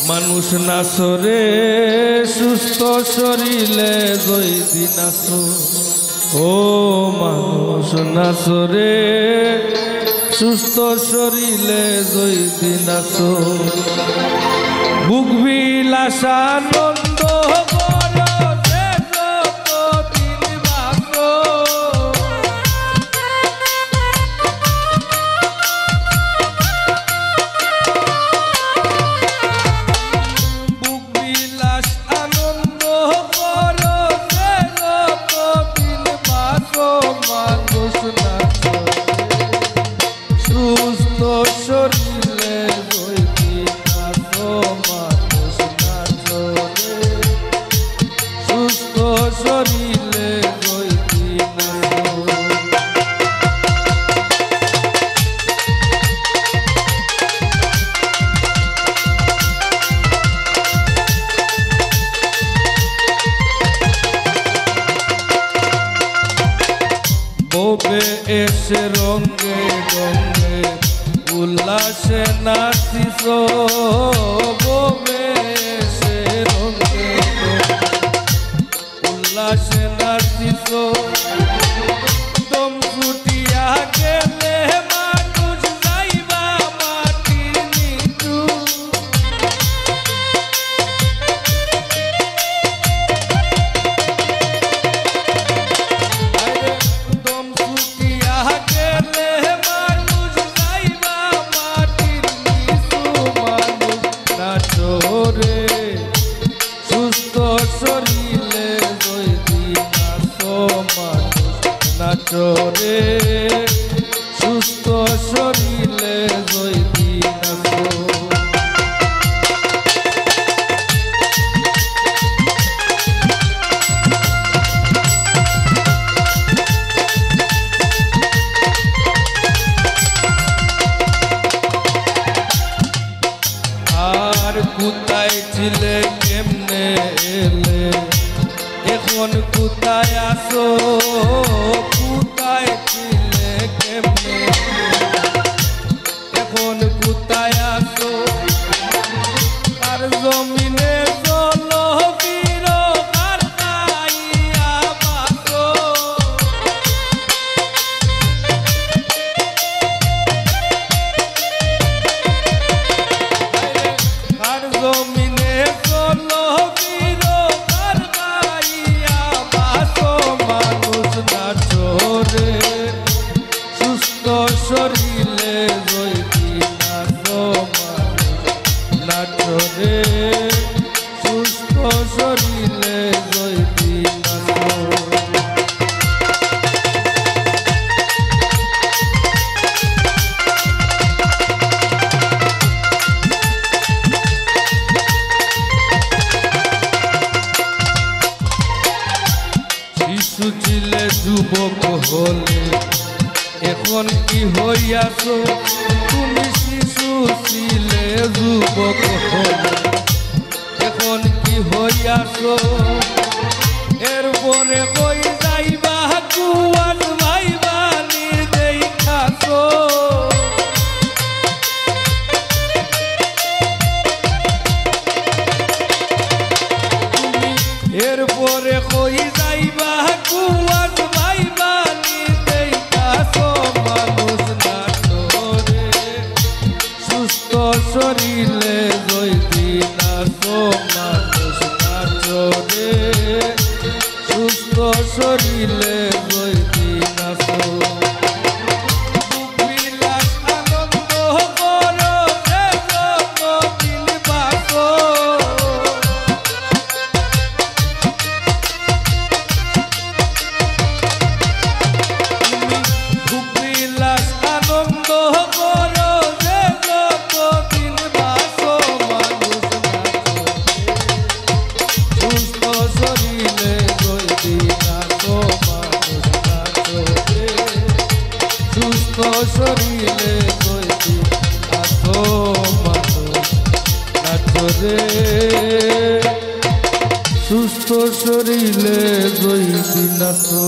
মানুষ নাচরে সুস্থ শরীরে যদি নাচো, ও মানুষ নাচরে সুস্থ শরীরে যদি নাচো, বুক বিলাস আনন্দ ববে এসে রঙে রঙে উল্লাসে নাচিস, ববে এসে রঙে উল্লাসে নাচিস, দম ছুটিয়া গেলে মানুষ যাইবা মাটির নিচু, সুস্থ শরীরে যদি নাচো মানুষ নাচরে, সুস্থ শরীরে যদি নাচো। আর কোথায় ছিলে কেমনে এলে, এখন কোথায় আসো, কোথায় ছিলে কেমনে এখন কোথায় আসো, আর জমিনে চলো বীর কার খাইয়া বাসো, আর জমিনে চলো বীর কার খাইয়া বাসো, মানুষ নাচরে সুস্থ শরীরে যদি নাচো, মানুষ নাচরে সুস্থ শরীরে যদি নাচো। শিশু ছিলে যুবক হলে এখন কি হইয়াছো, তুমি শিশু ছিলে যুবক হলে এখন কি হইয়াছো, এরপরে কই যাইবা কুয়ান ভাইবা নির্দেখাছো, তুমি এরপরে কই যাইবা কুয়ান ভাইবা নির্দেখাছো, মানুষ নাচরে সুস্থ শরীরে যদি নাচো, মানুষ নাচরে সুস্থ শরীরে যদি নাচো, বিলাস আনন্দ করো যে যতদিন বাঁচো, বিলাস আনন্দ করো যে যতদিন বাঁচো, মানুষ নাচরে সুস্থ শরীরে যদি নাচো, মানুষ নাচরে সুস্থ শরীরে যদি নাচো, মানুষ নাচরে সুস্থ শরীরে যদি নাচো।